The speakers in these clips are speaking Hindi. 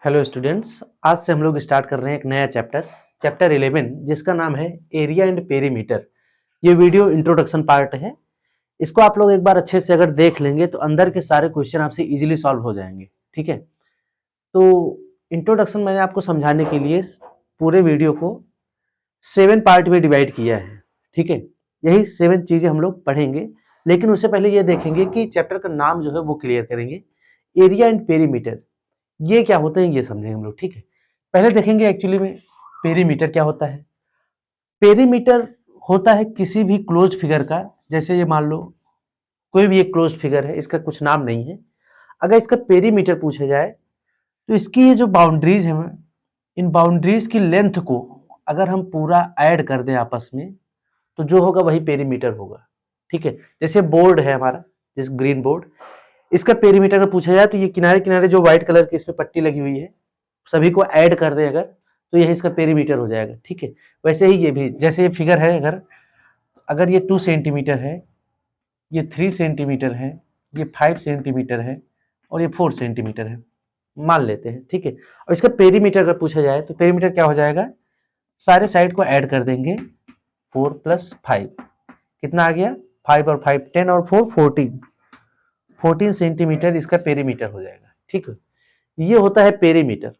हेलो स्टूडेंट्स, आज से हम लोग स्टार्ट कर रहे हैं एक नया चैप्टर 11 जिसका नाम है एरिया एंड पेरीमीटर। ये वीडियो इंट्रोडक्शन पार्ट है। इसको आप लोग एक बार अच्छे से अगर देख लेंगे तो अंदर के सारे क्वेश्चन आपसे इजीली सॉल्व हो जाएंगे। ठीक है, तो इंट्रोडक्शन मैंने आपको समझाने के लिए पूरे वीडियो को 7 पार्ट में डिवाइड किया है। ठीक है, यही 7 चीजें हम लोग पढ़ेंगे, लेकिन उससे पहले ये देखेंगे कि चैप्टर का नाम जो है वो क्लियर करेंगे। एरिया एंड पेरीमीटर ये क्या होते हैं ये समझेंगे हम लोग। ठीक है, पहले देखेंगे एक्चुअली में पेरीमीटर क्या होता है। पेरीमीटर होता है किसी भी क्लोज फिगर का, जैसे ये मान लो कोई भी एक क्लोज फिगर है, इसका कुछ नाम नहीं है। अगर इसका पेरीमीटर पूछा जाए तो इसकी ये जो बाउंड्रीज है, इन बाउंड्रीज की लेंथ को अगर हम पूरा ऐड कर दें आपस में तो जो होगा वही पेरीमीटर होगा। ठीक है, जैसे बोर्ड है हमारा, जैसे ग्रीन बोर्ड, इसका पेरीमीटर अगर पूछा जाए तो ये किनारे किनारे जो व्हाइट कलर की इसमें पट्टी लगी हुई है, सभी को ऐड कर दें अगर, तो यही इसका पेरीमीटर हो जाएगा। ठीक है, वैसे ही ये भी, जैसे ये फिगर है, अगर ये 2 सेंटीमीटर है, ये 3 सेंटीमीटर है, ये 5 सेंटीमीटर है और ये 4 सेंटीमीटर है, मान लेते हैं। ठीक है, और इसका पेरीमीटर अगर पूछा जाए तो पेरीमीटर क्या हो जाएगा, सारे साइड को ऐड कर देंगे, 4 + 5 कितना आ गया, 5 और 5 10 और 4 14 सेंटीमीटर इसका पेरीमीटर हो जाएगा। ठीक है, ये होता है पेरीमीटर,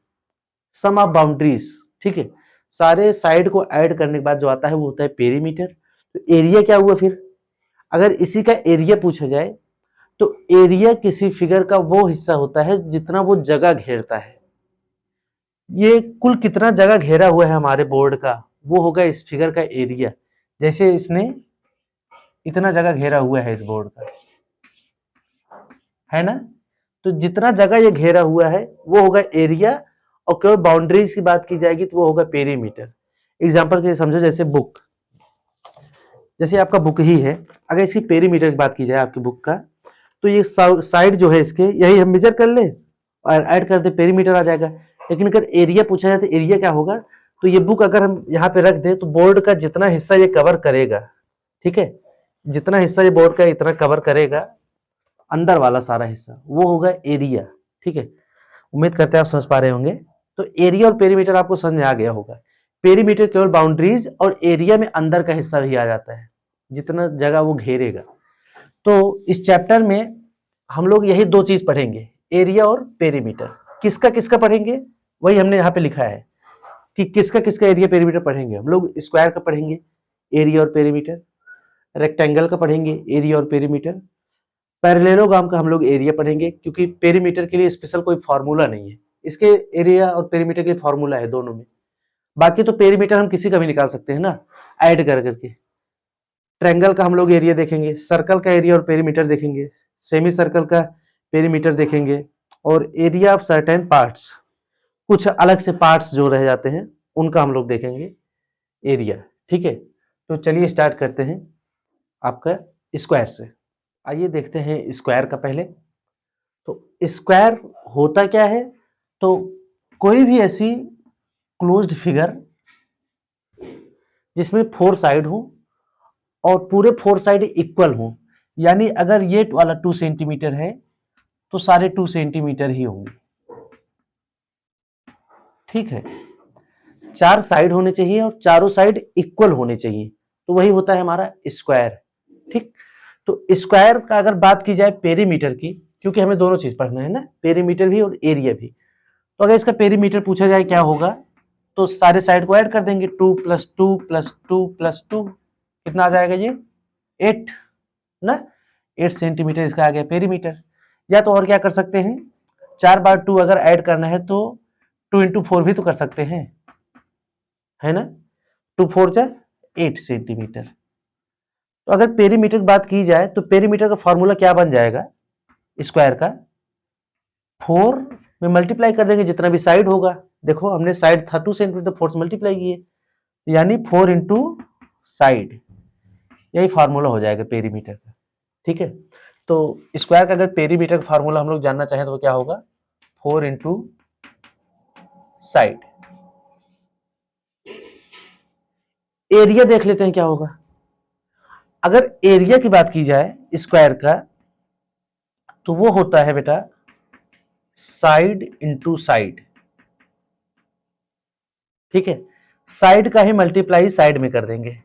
सम ऑफ बाउंड्रीज। ठीक है, सारे साइड को ऐड करने के बाद जो आता है वो होता है पेरीमीटर। तो एरिया क्या हुआ फिर, अगर इसी का एरिया पूछा जाए तो एरिया किसी फिगर का वो हिस्सा होता है जितना वो जगह घेरता है। ये कुल कितना जगह घेरा हुआ है हमारे बोर्ड का, वो होगा इस फिगर का एरिया। जैसे इसने इतना जगह घेरा हुआ है इस बोर्ड का, है ना, तो जितना जगह ये घेरा हुआ है वो होगा एरिया, और केवल बाउंड्रीज की बात की जाएगी तो वो होगा पेरीमीटर। एग्जांपल के लिए समझो, जैसे बुक, जैसे आपका बुक ही है, अगर इसकी पेरीमीटर की बात की जाए आपकी बुक का, तो ये साइड जो है इसके, यही हम मेजर कर ले और ऐड कर दे, पेरीमीटर आ जाएगा। लेकिन अगर एरिया पूछा जाए तो एरिया क्या होगा, तो ये बुक अगर हम यहाँ पे रख दे तो बोर्ड का जितना हिस्सा ये कवर करेगा, ठीक है, जितना हिस्सा ये बोर्ड का इतना कवर करेगा, अंदर वाला सारा हिस्सा, वो होगा एरिया। ठीक है, उम्मीद करते हैं आप समझ पा रहे होंगे। तो एरिया और पेरीमीटर आपको समझ में आ गया होगा। पेरीमीटर केवल बाउंड्रीज, और एरिया में अंदर का हिस्सा भी आ जाता है, जितना जगह वो घेरेगा। तो इस चैप्टर में हम लोग यही 2 चीज पढ़ेंगे, एरिया और पेरीमीटर। किसका किसका पढ़ेंगे, वही हमने यहाँ पे लिखा है कि किसका किसका एरिया पेरीमीटर पढ़ेंगे। हम लोग स्क्वायर का पढ़ेंगे एरिया और पेरीमीटर, रेक्टेंगल का पढ़ेंगे एरिया और पेरीमीटर, पैरेललोग्राम का हम लोग एरिया पढ़ेंगे, क्योंकि पेरीमीटर के लिए स्पेशल कोई फार्मूला नहीं है, इसके एरिया और पेरीमीटर के लिए फार्मूला है दोनों में। बाकी तो पेरीमीटर हम किसी का भी निकाल सकते हैं ना, ऐड कर करके। ट्रायंगल का हम लोग एरिया देखेंगे, सर्कल का एरिया और पेरीमीटर देखेंगे, सेमी सर्कल का पेरीमीटर देखेंगे, और एरिया ऑफ सर्टेन पार्ट्स, कुछ अलग से पार्ट्स जो रह जाते हैं उनका हम लोग देखेंगे एरिया। ठीक है, तो चलिए स्टार्ट करते हैं आपका स्क्वायर से। आइए देखते हैं स्क्वायर का पहले। तो स्क्वायर होता क्या है, तो कोई भी ऐसी क्लोज्ड फिगर जिसमें 4 साइड हो और पूरे 4 साइड इक्वल हो, यानी अगर ये वाला 2 सेंटीमीटर है तो सारे 2 सेंटीमीटर ही होंगे। ठीक है, 4 साइड होने चाहिए और चारों साइड इक्वल होने चाहिए, तो वही होता है हमारा स्क्वायर। ठीक, तो स्क्वायर का अगर बात की जाए पेरीमीटर की, क्योंकि हमें दोनों चीज पढ़ना है ना, पेरीमीटर भी और एरिया भी, तो अगर इसका पेरीमीटर पूछा जाए क्या होगा, तो सारे साइड को ऐड कर देंगे, 2 + 2 + 2 + 2 कितना आ जाएगा, ये 8 ना, 8 सेंटीमीटर इसका आ गया पेरीमीटर। या तो और क्या कर सकते हैं, 4 बार 2 अगर ऐड करना है तो 2 × 4 भी तो कर सकते हैं, है ना, 2 × 4 = 8 सेंटीमीटर। तो अगर पेरीमीटर की बात की जाए तो पेरीमीटर का फॉर्मूला क्या बन जाएगा स्क्वायर का, 4 में मल्टीप्लाई कर देंगे जितना भी साइड होगा। देखो हमने साइड था 2 सेंटीमीटर, 4 से मल्टीप्लाई किए, यानी 4 × साइड, यही फार्मूला हो जाएगा पेरीमीटर का। ठीक है, तो स्क्वायर का अगर पेरीमीटर का फार्मूला हम लोग जानना चाहें तो क्या होगा, 4 × साइड। एरिया देख लेते हैं क्या होगा। अगर एरिया की बात की जाए स्क्वायर का, तो वो होता है बेटा साइड इंटू साइड, ठीक है, साइड का ही मल्टीप्लाई साइड में कर देंगे।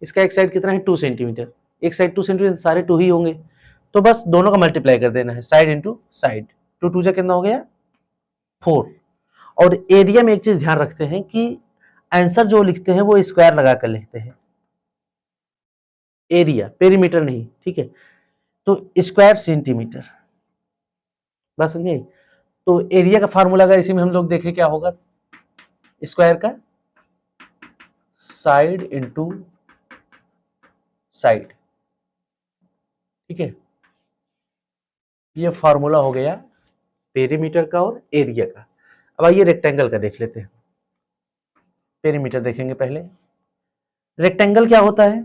इसका एक साइड कितना है 2 सेंटीमीटर, एक साइड 2 सेंटीमीटर, सारे 2 ही होंगे, तो बस दोनों का मल्टीप्लाई कर देना है, साइड इंटू साइड। 2 2 जा कितना हो गया 4। और एरिया में एक चीज ध्यान रखते हैं कि आंसर जो लिखते हैं वो स्क्वायर लगाकर लिखते हैं, एरिया पेरीमीटर नहीं, ठीक है। तो स्क्वायर सेंटीमीटर, बस समझे। तो एरिया का फार्मूला अगर इसी में हम लोग देखें क्या होगा, स्क्वायर का साइड इंटू साइड, ठीक है। ये फार्मूला हो गया पेरीमीटर का और एरिया का। अब आइए रेक्टेंगल का देख लेते हैं। पेरीमीटर देखेंगे पहले। रेक्टेंगल क्या होता है,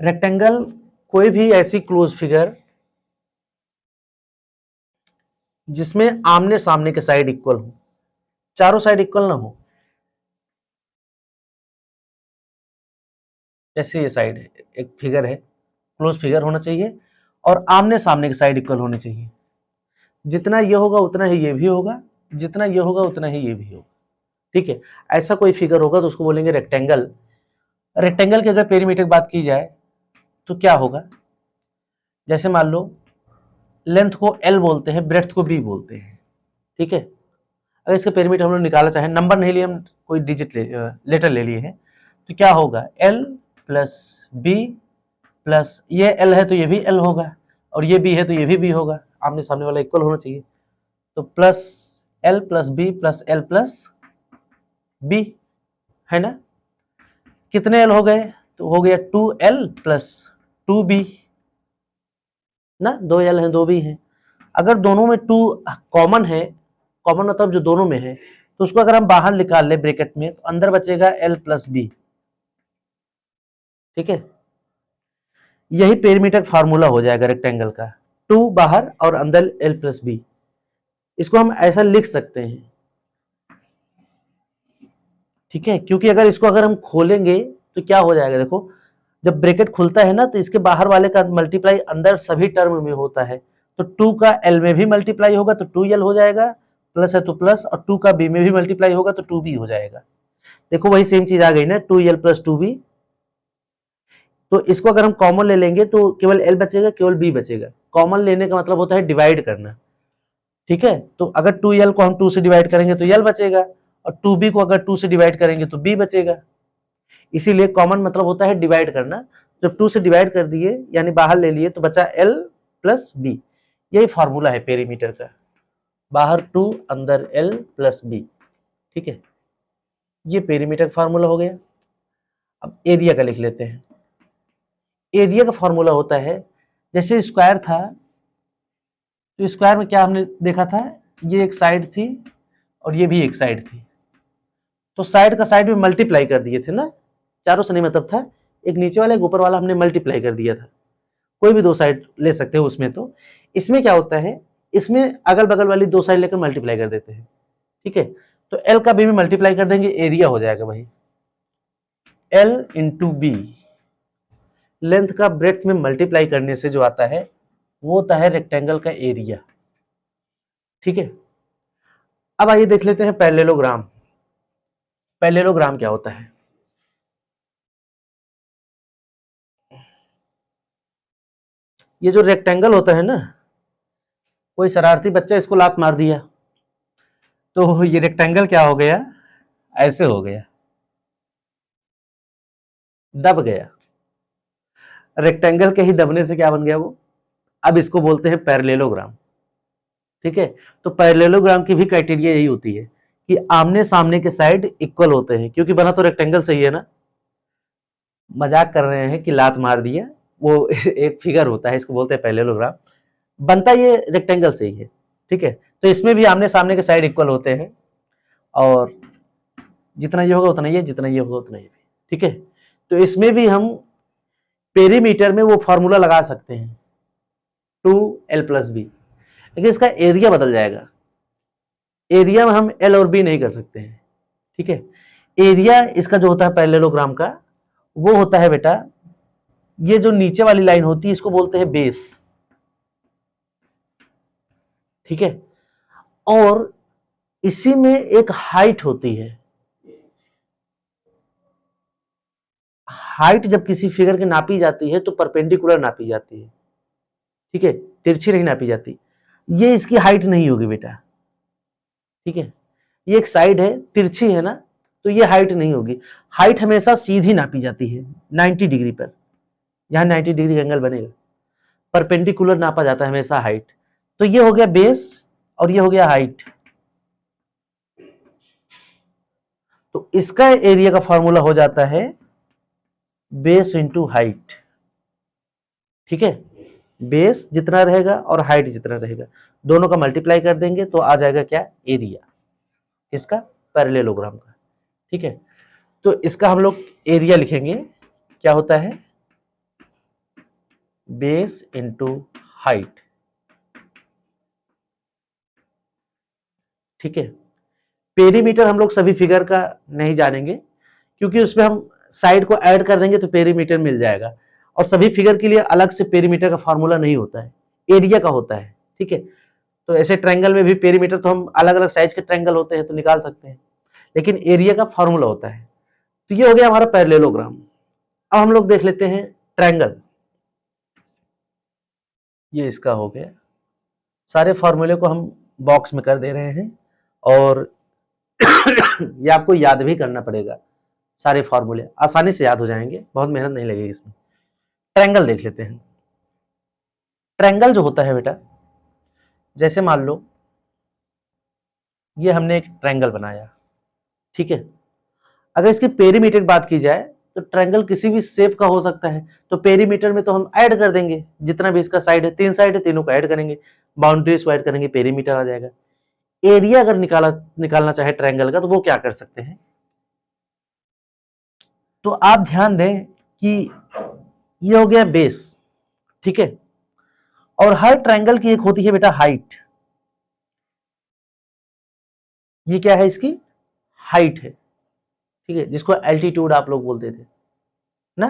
रेक्टेंगल कोई भी ऐसी क्लोज फिगर जिसमें आमने सामने के साइड इक्वल हो, चारों साइड इक्वल ना हो। जैसे ये साइड है, एक फिगर है, क्लोज फिगर होना चाहिए और आमने सामने के साइड इक्वल होने चाहिए। जितना ये होगा उतना ही ये भी होगा, जितना ये होगा उतना ही ये भी होगा, ठीक है। ऐसा कोई फिगर होगा तो उसको बोलेंगे रेक्टेंगल। रेक्टेंगल की अगर पेरीमीटर की बात की जाए तो क्या होगा, जैसे मान लो लेंथ को L बोलते हैं, ब्रेड्थ को B बोलते हैं, ठीक है। अगर इसका पेरीमीटर हम लोग निकालना चाहें, नंबर नहीं लिए, हम कोई डिजिट लेटर ले लिए हैं, तो क्या होगा L प्लस B प्लस, ये L है तो ये भी L होगा, और ये B है तो ये भी B होगा, आमने सामने वाला इक्वल होना चाहिए। तो plus L plus B plus L plus B, है ना। कितने L हो गए, तो हो गया 2L प्लस 2B ना, 2L है 2B है। अगर दोनों में 2 कॉमन है, कॉमन मतलब जो दोनों में है, तो उसको अगर हम बाहर निकाल ले ब्रैकेट में, तो अंदर बचेगा L प्लस B, ठीक है। यही पेरीमीटर फार्मूला हो जाएगा रेक्टेंगल का, 2 बाहर और अंदर L प्लस B। इसको हम ऐसा लिख सकते हैं, ठीक है, क्योंकि अगर इसको अगर हम खोलेंगे तो क्या हो जाएगा, देखो जब ब्रैकेट खुलता है ना, तो इसके बाहर वाले का मल्टीप्लाई अंदर सभी टर्म में होता है, तो 2 का L में भी मल्टीप्लाई होगा तो 2L हो जाएगा, प्लस है तो प्लस, और 2 का B में भी मल्टीप्लाई होगा तो 2B हो जाएगा। देखो वही सेम चीज आ गई ना, 2L प्लस 2B। तो इसको अगर हम कॉमन ले लेंगे तो केवल L बचेगा, केवल B बचेगा। कॉमन लेने का मतलब होता है डिवाइड करना, ठीक है। तो अगर 2L को हम 2 से डिवाइड करेंगे तो L बचेगा, और 2B को अगर 2 से डिवाइड करेंगे तो B बचेगा। इसीलिए कॉमन मतलब होता है डिवाइड करना। जब 2 से डिवाइड कर दिए यानी बाहर ले लिए तो बचा L प्लस B। यही फॉर्मूला है पेरीमीटर का, बाहर 2 अंदर L प्लस B, ठीक है। ये पेरीमीटर फार्मूला हो गया। अब एरिया का लिख लेते हैं। एरिया का फॉर्मूला होता है, जैसे स्क्वायर था तो स्क्वायर में क्या हमने देखा था, ये एक साइड थी और ये भी एक साइड थी, तो साइड का साइड में मल्टीप्लाई कर दिए थे ना, चारों से नहीं मतलब था, एक नीचे वाला एक ऊपर वाला हमने मल्टीप्लाई कर दिया था। कोई भी 2 साइड ले सकते हो उसमें। तो इसमें क्या होता है, इसमें अगल बगल वाली 2 साइड लेकर मल्टीप्लाई कर देते हैं, ठीक है। तो L का B में मल्टीप्लाई कर देंगे, एरिया हो जाएगा भाई L इंटू B। लेंथ का ब्रेड्थ में मल्टीप्लाई करने से जो आता है वो होता है रेक्टेंगल का एरिया, ठीक है। अब आइए देख लेते हैं पैरेललोग्राम। पैरेललोग्राम क्या होता है, ये जो रेक्टेंगल होता है ना, कोई शरारती बच्चा इसको लात मार दिया तो ये रेक्टेंगल क्या हो गया, ऐसे हो गया, दब गया। रेक्टेंगल के ही दबने से क्या बन गया वो, अब इसको बोलते हैं पैरेललोग्राम, ठीक है। तो पैरेललोग्राम की भी क्राइटेरिया यही होती है कि आमने सामने के साइड इक्वल होते हैं, क्योंकि बना तो रेक्टेंगल सही है ना। मजाक कर रहे हैं कि लात मार दिया, वो एक फिगर होता है, इसको बोलते हैं पैरेललोग्राम, बनता ये रेक्टेंगल से ही है, ठीक है। तो इसमें भी आमने सामने के साइड इक्वल होते हैं, और जितना ये होगा उतना ये, जितना ये होगा उतना ये, ठीक है। तो इसमें भी हम पेरीमीटर में वो फॉर्मूला लगा सकते हैं 2L प्लस B, लेकिन इसका एरिया बदल जाएगा। एरिया में हम L और B नहीं कर सकते हैं, ठीक है। एरिया इसका जो होता है पैरेललोग्राम का, वो होता है बेटा, ये जो नीचे वाली लाइन होती है इसको बोलते हैं बेस, ठीक है। और इसी में एक हाइट होती है। हाइट जब किसी फिगर की नापी जाती है तो परपेंडिकुलर नापी जाती है, ठीक है, तिरछी नहीं नापी जाती। ये इसकी हाइट नहीं होगी बेटा, ठीक है, ये एक साइड है, तिरछी है ना, तो ये हाइट नहीं होगी। हाइट हमेशा सीधी नापी जाती है 90 डिग्री पर, यहाँ 90 डिग्री एंगल बनेगा, परपेंडिकुलर नापा जाता है हमेशा हाइट। तो ये हो गया बेस और ये हो गया हाइट। तो इसका एरिया का फॉर्मूला हो जाता है बेस इंटू हाइट, ठीक है, बेस जितना रहेगा और हाइट जितना रहेगा दोनों का मल्टीप्लाई कर देंगे तो आ जाएगा क्या, एरिया, इसका पैरेललोग्राम का, ठीक है। तो इसका हम लोग एरिया लिखेंगे, क्या होता है, बेस इंटू हाइट, ठीक है। पेरीमीटर हम लोग सभी फिगर का नहीं जानेंगे क्योंकि उसमें हम साइड को ऐड कर देंगे तो पेरीमीटर मिल जाएगा, और सभी फिगर के लिए अलग से पेरीमीटर का फॉर्मूला नहीं होता है, एरिया का होता है, ठीक है। तो ऐसे ट्रायंगल में भी पेरीमीटर तो हम अलग अलग साइज के ट्रायंगल होते हैं तो निकाल सकते हैं, लेकिन एरिया का फॉर्मूला होता है। तो ये हो गया हमारा पैरेललोग्राम। अब हम लोग देख लेते हैं ट्रायंगल, ये इसका हो गया। सारे फॉर्मूले को हम बॉक्स में कर दे रहे हैं और ये आपको याद भी करना पड़ेगा, सारे फॉर्मूले आसानी से याद हो जाएंगे, बहुत मेहनत नहीं लगेगी इसमें। ट्रायंगल देख लेते हैं। ट्रायंगल जो होता है बेटा, जैसे मान लो ये हमने एक ट्रायंगल बनाया, ठीक है। अगर इसकी पेरीमीटर की बात की जाए तो ट्रायंगल किसी भी शेप का हो सकता है, तो पेरीमीटर में तो हम ऐड कर देंगे जितना भी इसका साइड है, 3 साइड है, तीनों को ऐड करेंगे, बाउंड्रीज को ऐड करेंगे, पेरीमीटर आ जाएगा। एरिया अगर निकालना चाहे ट्रायंगल का तो वो क्या कर सकते हैं, तो आप ध्यान दें कि ये हो गया बेस, ठीक है, और हर ट्रायंगल की एक होती है बेटा हाइट। ये क्या है, इसकी हाइट है, ठीक है, जिसको एल्टीट्यूड आप लोग बोलते थे ना,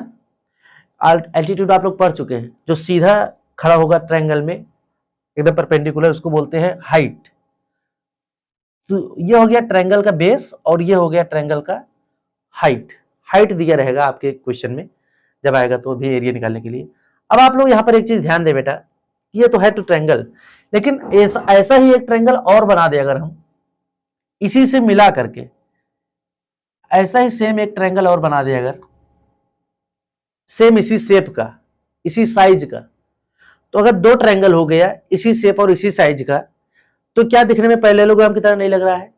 एल्टीट्यूड आप लोग पढ़ चुके हैं। जो सीधा खड़ा होगा ट्रायंगल में एकदम परपेंडिकुलर उसको बोलते हैं हाइट। तो ये हो गया ट्रायंगल का बेस और ये हो गया ट्रायंगल का हाइट। हाइट दिया रहेगा आपके क्वेश्चन में जब आएगा तो भी एरिया निकालने के लिए। अब आप लोग यहाँ पर एक चीज ध्यान दे बेटा, ये तो है तो ट्रायंगल, लेकिन ऐसा ही एक ट्रायंगल और बना दे अगर हम इसी से मिला करके, ऐसा ही सेम एक ट्रायंगल और बना दे अगर, सेम इसी शेप का, इसी साइज का, तो अगर दो ट्रायंगल हो गया इसी शेप और इसी साइज का, तो क्या दिखने में पैरेललोग्राम की तरह नहीं लग रहा है,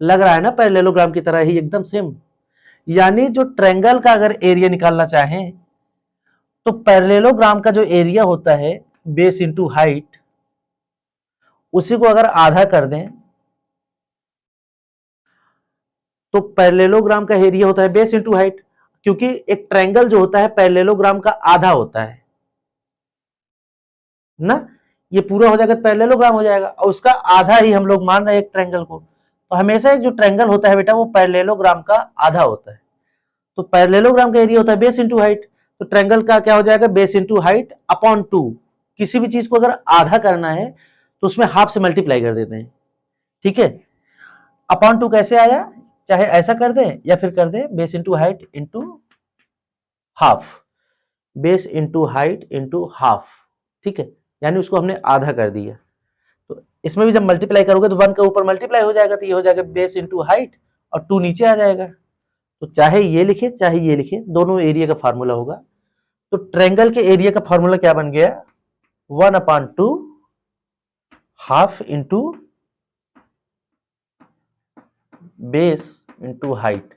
लग रहा है ना, पैरेललोग्राम की तरह ही एकदम सेम। यानी जो ट्रायंगल का अगर एरिया निकालना चाहें तो पैरेललोग्राम का जो एरिया होता है बेस इंटू हाइट, उसी को अगर आधा कर दें तो पैरेललोग्राम का एरिया होता है बेस इंटू हाइट, क्योंकि एक ट्रायंगल जो होता है पैरेललोग्राम का आधा होता है ना, ये पूरा हो जाएगा पैरेललोग्राम हो जाएगा, और उसका आधा ही हम लोग मान रहे हैं एक ट्रायंगल को। तो हमेशा एक जो ट्रायंगल होता है बेटा वो पैरेललोग्राम का आधा होता है। तो पैरेललोग्राम का एरिया होता है बेस इंटू हाइट, तो ट्रायंगल का क्या हो जाएगा, बेस इंटू हाइट अपॉन 2। किसी भी चीज को अगर आधा करना है तो उसमें हाफ से मल्टीप्लाई कर देते हैं, ठीक है। अपॉन 2 कैसे आया, चाहे ऐसा कर दे या फिर कर दे base into height into half, base into height into half, ठीक है, यानी उसको हमने आधा कर दिया। तो इसमें भी जब मल्टीप्लाई करोगे तो 1 के ऊपर मल्टीप्लाई हो जाएगा, तो ये हो जाएगा बेस इंटू हाइट और 2 नीचे आ जाएगा। तो चाहे ये लिखे चाहे ये लिखे, दोनों एरिया का फार्मूला होगा। तो ट्रायंगल के एरिया का फार्मूला क्या बन गया, 1/2 half into base into height.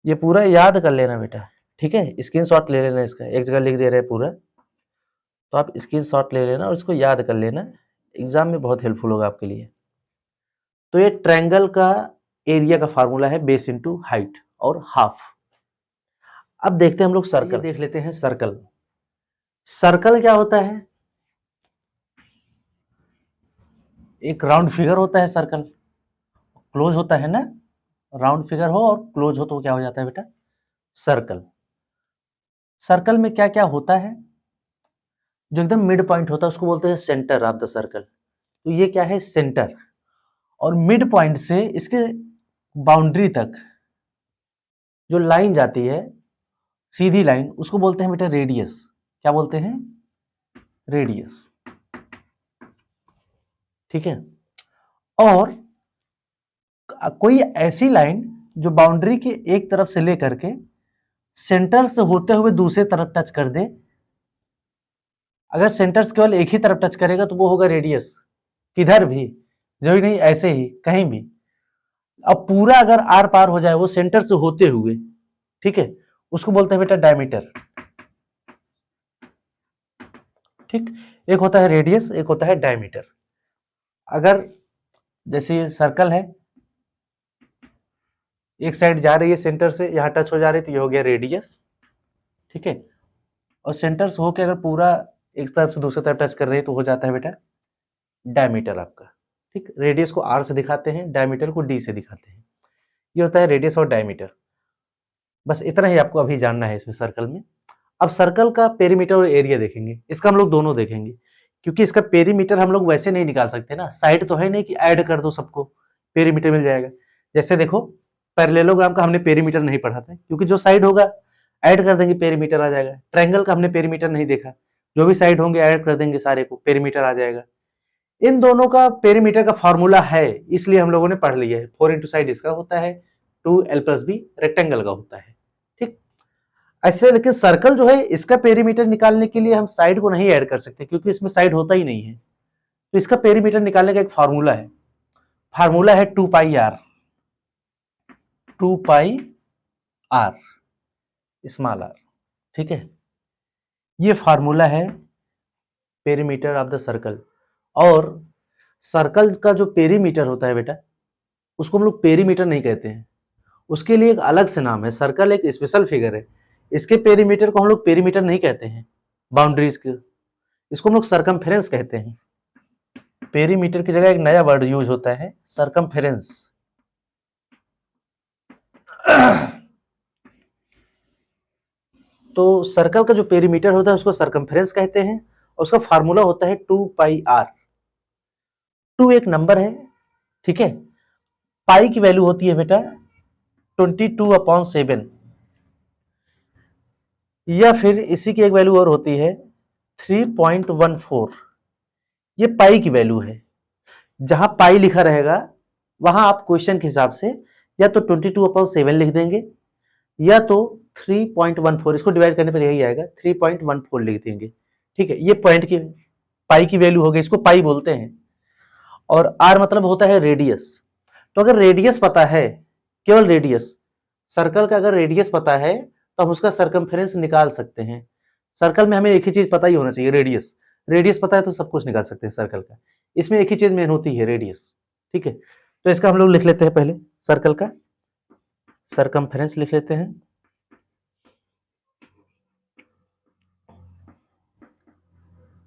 ये पूरा याद कर लेना बेटा, ठीक है, स्क्रीनशॉट ले लेना इसका, एक जगह लिख दे रहे हैं पूरा, तो आप स्क्रीनशॉट ले लेना और इसको याद कर लेना, एग्जाम में बहुत हेल्पफुल होगा आपके लिए। तो ये ट्रायंगल का एरिया का फार्मूला है बेस इंटू हाइट और हाफ। अब देखते हैं हम लोग सर्कल, देख लेते हैं सर्कल। सर्कल क्या होता है, एक राउंड फिगर होता है सर्कल, क्लोज होता है ना, राउंड फिगर हो और क्लोज हो तो क्या हो जाता है बेटा, सर्कल। सर्कल में क्या क्या होता है, जो एकदम मिड पॉइंट होता है उसको बोलते हैं सेंटर ऑफ द सर्कल। तो ये क्या है, सेंटर। और मिड पॉइंट से इसके बाउंड्री तक जो लाइन जाती है, सीधी लाइन, उसको बोलते हैं बेटा रेडियस। क्या बोलते हैं, रेडियस। ठीक है। और कोई ऐसी लाइन जो बाउंड्री के एक तरफ से लेकर के सेंटर से होते हुए दूसरे तरफ टच कर दे, अगर सेंटर से केवल एक ही तरफ टच करेगा तो वो होगा रेडियस। किधर भी, जरूरी नहीं, ऐसे ही कहीं भी। अब पूरा अगर आर पार हो जाए वो सेंटर से होते हुए, ठीक है, उसको बोलते हैं बेटा डायमीटर। ठीक, एक होता है रेडियस, एक होता है डायमीटर। अगर जैसे ये सर्कल है, एक साइड जा रही है सेंटर से, यहां टच हो जा रही है, तो ये हो गया रेडियस। ठीक है। और सेंटर से होकर अगर पूरा एक तरफ से दूसरी तरफ टच कर रही है तो हो जाता है बेटा डायमीटर आपका। ठीक, रेडियस को आर से दिखाते हैं, डायमीटर को डी से दिखाते हैं। ये होता है रेडियस और डायमीटर। बस इतना ही आपको अभी जानना है इसमें सर्कल में। अब सर्कल का पेरीमीटर और एरिया देखेंगे। इसका हम लोग दोनों देखेंगे, क्योंकि इसका पेरीमीटर हम लोग वैसे नहीं निकाल सकते ना, साइड तो है नहीं कि ऐड कर दो सबको पेरीमीटर मिल जाएगा। जैसे देखो, पैरेललोग्राम का हमने पेरीमीटर नहीं पढ़ा था, क्योंकि जो साइड होगा ऐड कर देंगे पेरीमीटर आ जाएगा। ट्रायंगल का हमने पेरीमीटर नहीं देखा, जो भी साइड होंगे ऐड कर देंगे सारे को, पेरीमीटर आ जाएगा। इन दोनों का पेरीमीटर का फॉर्मूला है, इसलिए हम लोगों ने पढ़ लिया है। 4 इंटू साइड इसका होता है, 2l+b रेक्टेंगल का होता है। ठीक, ऐसे लेकिन सर्कल जो है इसका पेरीमीटर निकालने के लिए हम साइड को नहीं ऐड कर सकते, क्योंकि इसमें साइड होता ही नहीं है। तो इसका पेरीमीटर निकालने का एक फार्मूला है, फार्मूला है 2πr, 2πr स्मॉल r। ठीक है, ये फार्मूला है पेरीमीटर ऑफ द सर्कल। और सर्कल का जो पेरीमीटर होता है बेटा, उसको हम लोग पेरीमीटर नहीं कहते हैं, उसके लिए एक अलग से नाम है। सर्कल एक स्पेशल फिगर है, इसके पेरीमीटर को हम लोग पेरीमीटर नहीं कहते हैं, बाउंड्रीज के, इसको हम लोग सरकमफेरेंस कहते हैं। पेरीमीटर की जगह एक नया वर्ड यूज होता है, सरकमफेरेंस। तो सर्कल का जो पेरीमीटर होता है उसको सरकमफेरेंस कहते हैं, और उसका फार्मूला होता है 2πr। 2 एक नंबर है, ठीक है। पाई की वैल्यू होती है बेटा 22/7, या फिर इसी की एक वैल्यू और होती है 3.14। ये पाई की वैल्यू है। जहां पाई लिखा रहेगा वहां आप क्वेश्चन के हिसाब से या तो 22/7 लिख देंगे, या तो 3.14, इसको डिवाइड करने पर यही आएगा, 3.14 लिख देंगे। ठीक है, ये पॉइंट की पाई की वैल्यू हो गई, इसको पाई बोलते हैं। और आर मतलब होता है रेडियस। तो अगर रेडियस पता है, केवल रेडियस, सर्कल का अगर रेडियस पता है तो हम उसका सरकमफेरेंस निकाल सकते हैं। सर्कल में हमें एक ही चीज पता ही होना चाहिए, रेडियस। रेडियस पता है तो सब कुछ निकाल सकते हैं सर्कल का। इसमें एक ही चीज मेन होती है, रेडियस। ठीक है, तो इसका हम लोग लिख लेते हैं पहले, सर्कल का सरकमफेरेंस लिख लेते हैं।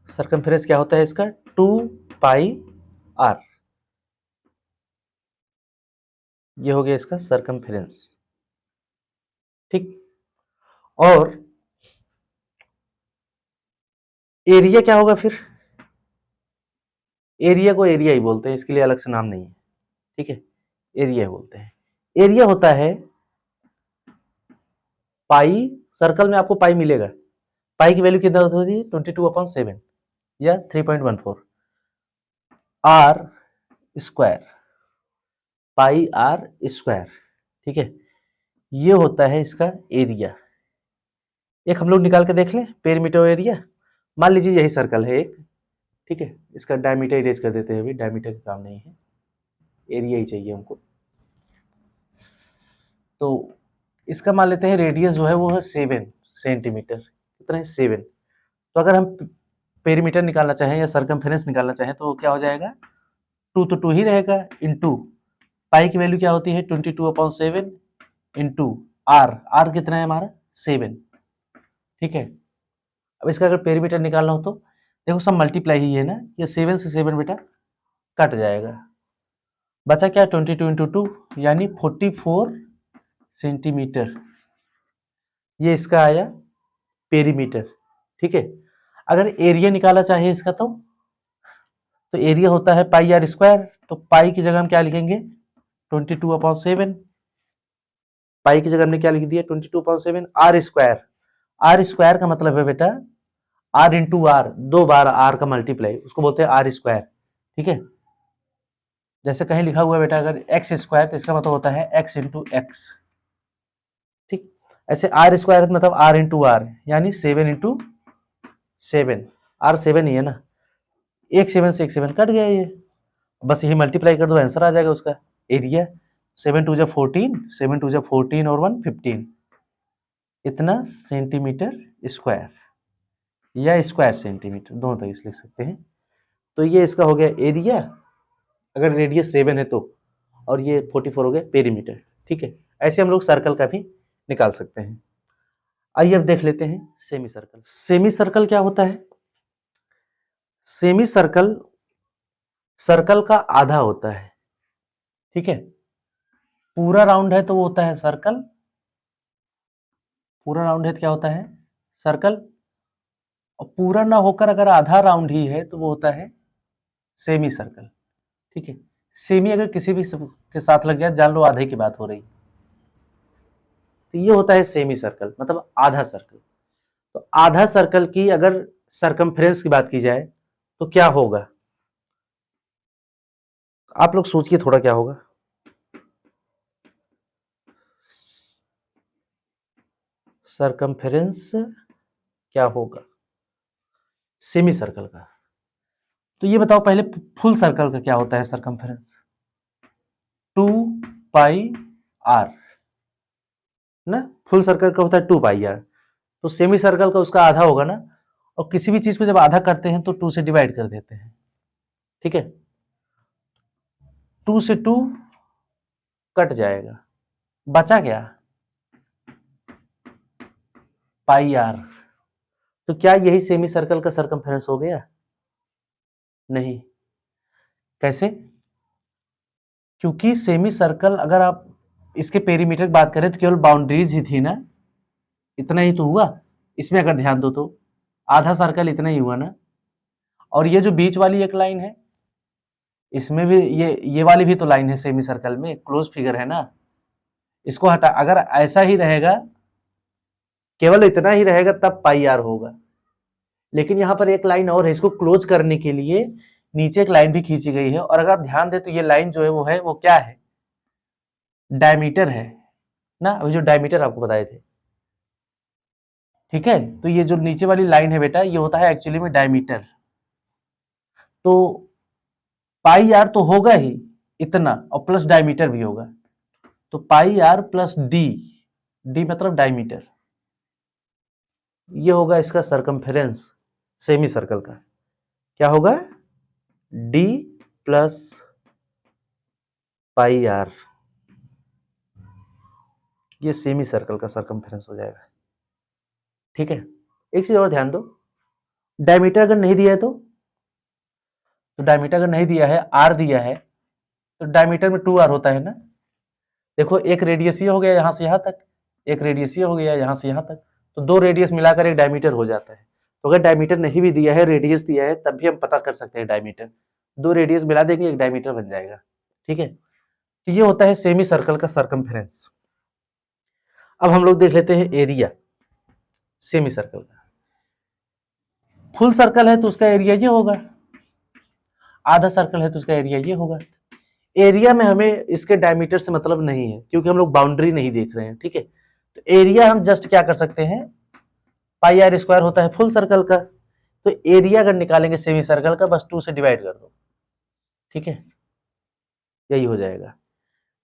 सरकमफेरेंस क्या होता है इसका, 2πr। ये हो गया इसका सरकमफेरेंस। ठीक, और एरिया क्या होगा फिर, एरिया को एरिया ही बोलते हैं, इसके लिए अलग से नाम नहीं है। ठीक है, एरिया बोलते हैं। एरिया होता है पाई, सर्कल में आपको पाई मिलेगा, पाई की वैल्यू कितना होती है 22/7 या 3.14 R square, pi R square. ठीक है, ये होता है इसका एरिया। एक हम लोग निकाल के देख लें पेरीमीटर एरिया। मान लीजिए यही सर्कल है एक, ठीक है, इसका डायमीटर इरेज कर देते हैं, अभी डायमीटर का काम नहीं है, एरिया ही चाहिए हमको। तो इसका मान लेते हैं रेडियस जो है वो है 7 सेंटीमीटर। कितना है, 7। तो अगर हम पेरीमीटर निकालना चाहें या सरकमफेरेंस निकालना चाहें तो क्या हो जाएगा, 2 तो 2 ही रहेगा, इंटू पाई की वैल्यू क्या होती है 22/7 इंटू आर, आर कितना है हमारा 7। ठीक है, अब इसका अगर पेरीमीटर निकालना हो तो देखो सब मल्टीप्लाई ही है ना, ये 7 से 7 बेटा कट जाएगा, बचा क्या 22 इंटू 2 यानी 44 सेंटीमीटर। ये इसका आया पेरीमीटर। ठीक है, अगर एरिया निकाला चाहिए इसका तो एरिया होता है पाई आर स्क्वायर, तो पाई की जगह हम क्या लिखेंगे 22/7। पाई की जगह हमने क्या लिख दिया 22/7। आर स्क्वायर, आर स्क्वायर का मतलब है बेटा आर इंटू आर, 2 बार आर का मल्टीप्लाई, उसको बोलते हैं आर स्क्वायर। ठीक है, जैसे कहीं लिखा हुआ है बेटा अगर एक्स स्क्वायर तो इसका मतलब होता है एक्स इंटू एक्स। ठीक, ऐसे आर स्क्वायर मतलब आर इंटू आर, यानी 7 इंटू 7। आर 7 ही है ना, एक 7 से एक 7 कट गया ये, बस यही मल्टीप्लाई कर दो आंसर आ जाएगा उसका। एरिया 7 2 14, 7 2 14 और 1 15, इतना सेंटीमीटर स्क्वायर या स्क्वायर सेंटीमीटर, दोनों तरीके से लिख सकते हैं। तो ये इसका हो गया एरिया, अगर रेडियस 7 है तो, और ये 44 हो गया पेरीमीटर। ठीक है, ऐसे हम लोग सर्कल का भी निकाल सकते हैं। आइए अब देख लेते हैं सेमी सर्कल। सेमी सर्कल क्या होता है? सेमी सर्कल सर्कल का आधा होता है। ठीक है, पूरा राउंड है तो वो होता है सर्कल, पूरा राउंड है तो क्या होता है सर्कल, और पूरा ना होकर अगर आधा राउंड ही है तो वो होता है सेमी सर्कल। ठीक है, सेमी अगर किसी भी के साथ लग जाए जान लो आधे की बात हो रही, तो ये होता है सेमी सर्कल मतलब आधा सर्कल। तो आधा सर्कल की अगर सरकमफ्रेंस की बात की जाए तो क्या होगा, आप लोग सोचिए थोड़ा क्या होगा। सरकमफ्रेंस क्या होगा सेमी सर्कल का, तो ये बताओ पहले फुल सर्कल का क्या होता है सरकमफ्रेंस, 2 पाई आर ना, फुल सर्कल का होता है 2 पाई आर, तो सेमी सर्कल का उसका आधा होगा ना, और किसी भी चीज को जब आधा करते हैं तो 2 से डिवाइड कर देते हैं। ठीक है, 2 से 2 कट जाएगा, बचा क्या पाई आर, तो क्या यही सेमी सर्कल का सरकमफेरेंस हो गया? नहीं, कैसे? क्योंकि सेमी सर्कल अगर आप इसके पेरीमीटर की बात करें तो केवल बाउंड्रीज ही थी ना, इतना ही तो हुआ। इसमें अगर ध्यान दो तो आधा सर्कल इतना ही हुआ ना, और ये जो बीच वाली एक लाइन है इसमें भी ये वाली भी तो लाइन है सेमी सर्कल में, क्लोज फिगर है ना, इसको हटा, अगर ऐसा ही रहेगा केवल इतना ही रहेगा तब पाई आर होगा, लेकिन यहाँ पर एक लाइन और है, इसको क्लोज करने के लिए नीचे एक लाइन भी खींची गई है, और अगर आप ध्यान दें तो ये लाइन जो है वो क्या है डायमीटर है ना, अभी जो डायमीटर आपको बताए थे। ठीक है, तो ये जो नीचे वाली लाइन है बेटा ये होता है एक्चुअली में डायमीटर, तो पाई आर तो होगा ही इतना और प्लस डायमीटर भी होगा, तो पाई आर प्लस डी, डी मतलब डायमीटर, ये होगा इसका सरकमफेरेंस सेमी सर्कल का। क्या होगा डी प्लस पाई आर, ये सेमी सर्कल का सरकमफेरेंस हो जाएगा। ठीक है, एक चीज और ध्यान दो, डायमीटर अगर नहीं दिया है तो डायमीटर अगर नहीं दिया है आर दिया है तो डायमीटर में 2 आर होता है ना। देखो एक रेडियस ये हो गया यहां से यहां तक, एक रेडियस ये हो गया यहां से यहां तक, तो 2 रेडियस मिलाकर एक डायमीटर हो जाता है। तो अगर डायमीटर नहीं भी दिया है रेडियस दिया है तब भी हम पता कर सकते हैं डायमीटर, 2 रेडियस मिला देंगे एक डायमीटर बन जाएगा। ठीक है, तो ये होता है सेमी सर्कल का सरकमफेरेंस। अब हम लोग देख लेते हैं एरिया सेमी सर्कल का। फुल सर्कल है तो उसका एरिया ये होगा, आधा सर्कल है तो उसका एरिया ये होगा। एरिया में हमें इसके डायमीटर से मतलब नहीं है क्योंकि हम लोग बाउंड्री नहीं देख रहे हैं। ठीक है, तो एरिया हम जस्ट क्या कर सकते हैं, पाई आर स्क्वायर होता है फुल सर्कल का, तो एरिया अगर निकालेंगे सेमी सर्कल का बस 2 से डिवाइड कर दो। ठीक है, यही हो जाएगा।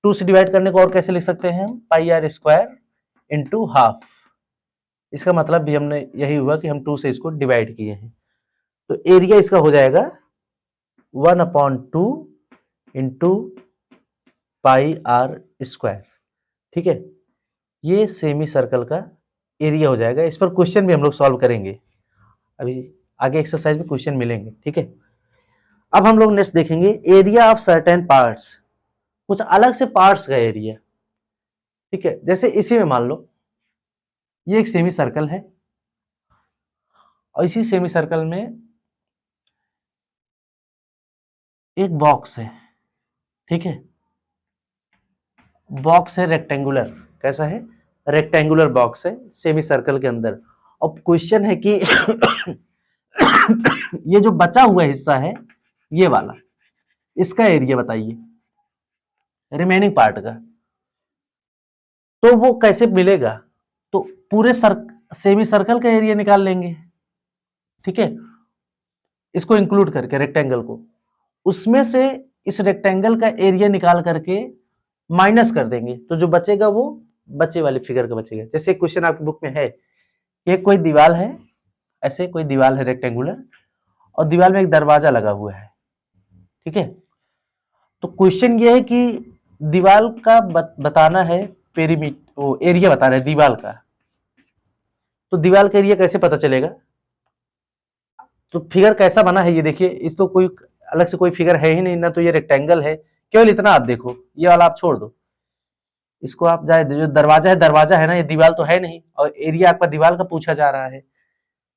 2 से डिवाइड करने को और कैसे लिख सकते हैं हम, पाई आर स्क्वायर इंटू हाफ, इसका मतलब भी हमने यही हुआ कि हम 2 से इसको डिवाइड किए हैं, तो एरिया इसका हो जाएगा 1/2 इंटू पाई आर स्क्वायर। ठीक है, ये सेमी सर्कल का एरिया हो जाएगा। इस पर क्वेश्चन भी हम लोग सॉल्व करेंगे, अभी आगे एक्सरसाइज में क्वेश्चन मिलेंगे। ठीक है, अब हम लोग नेक्स्ट देखेंगे एरिया ऑफ सर्टेन पार्ट्स, कुछ अलग से पार्ट्स का एरिया। ठीक है, जैसे इसी में मान लो ये एक सेमी सर्कल है और इसी सेमी सर्कल में एक बॉक्स है, ठीक है, बॉक्स है रेक्टेंगुलर, कैसा है, रेक्टेंगुलर बॉक्स है सेमी सर्कल के अंदर। अब क्वेश्चन है कि ये जो बचा हुआ हिस्सा है ये वाला, इसका एरिया बताइए, रिमेनिंग पार्ट का। तो वो कैसे मिलेगा, तो पूरे सेमी सर्कल का एरिया निकाल लेंगे, ठीक है, इसको इंक्लूड करके रेक्टेंगल को, उसमें से इस रेक्टेंगल का एरिया निकाल करके माइनस कर देंगे, तो जो बचेगा वो बचे वाली फिगर का बचेगा। जैसे क्वेश्चन आपकी बुक में है, ये कोई दीवार है, ऐसे कोई दीवार है रेक्टेंगुलर, और दीवार में एक दरवाजा लगा हुआ है, ठीक है। तो क्वेश्चन ये है कि दीवार का बताना है, पेरीमीटर, वो एरिया बताना है दीवार का। तो दीवार का एरिया कैसे पता चलेगा, तो फिगर कैसा बना है ये देखिए, इस तो कोई अलग से कोई फिगर है ही नहीं ना, तो ये रेक्टेंगल है, केवल इतना आप देखो, ये वाला आप छोड़ दो, इसको आप जाए, जो दरवाजा है ना, ये दीवार तो है नहीं, और एरिया आपका दीवार का पूछा जा रहा है,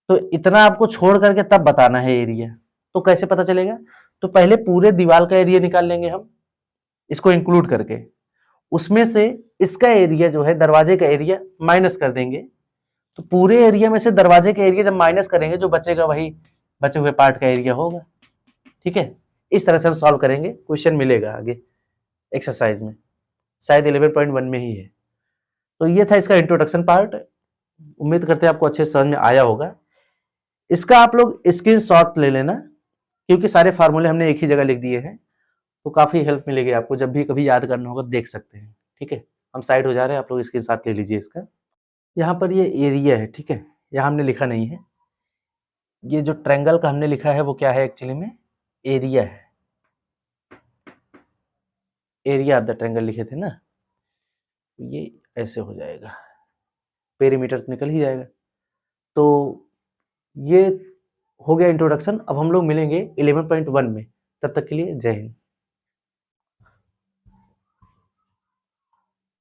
तो इतना आपको छोड़ करके तब बताना है एरिया। तो कैसे पता चलेगा, तो पहले पूरे दीवार का एरिया निकाल लेंगे हम, इसको इंक्लूड करके, उसमें से इसका एरिया जो है दरवाजे का एरिया माइनस कर देंगे, तो पूरे एरिया में से दरवाजे का एरिया जब माइनस करेंगे, जो बचेगा वही बचे हुए पार्ट का एरिया होगा, ठीक है। इस तरह से हम सॉल्व करेंगे, क्वेश्चन मिलेगा आगे एक्सरसाइज में, शायद 11.1 में ही है। तो ये था इसका इंट्रोडक्शन पार्ट, उम्मीद करते हैं आपको अच्छे समझ में आया होगा। इसका आप लोग स्क्रीनशॉट ले लेना, क्योंकि सारे फार्मूले हमने एक ही जगह लिख दिए हैं, तो काफ़ी हेल्प मिलेगी आपको, जब भी कभी याद करना होगा देख सकते हैं, ठीक है। हम साइड हो जा रहे हैं, आप लोग स्क्रीनशॉट ले लीजिए इसका। यहाँ पर ये एरिया है, ठीक है, यहाँ हमने लिखा नहीं है, ये जो ट्रायंगल का हमने लिखा है वो क्या है, एक्चुअली में एरिया है, एरिया ऑफ द ट्रायंगल लिखे थे ना, ये ऐसे हो जाएगा, पेरीमीटर तो निकल ही जाएगा। तो ये हो गया इंट्रोडक्शन। अब हम लोग मिलेंगे 11.1 में, तब तक के लिए जय हिंद।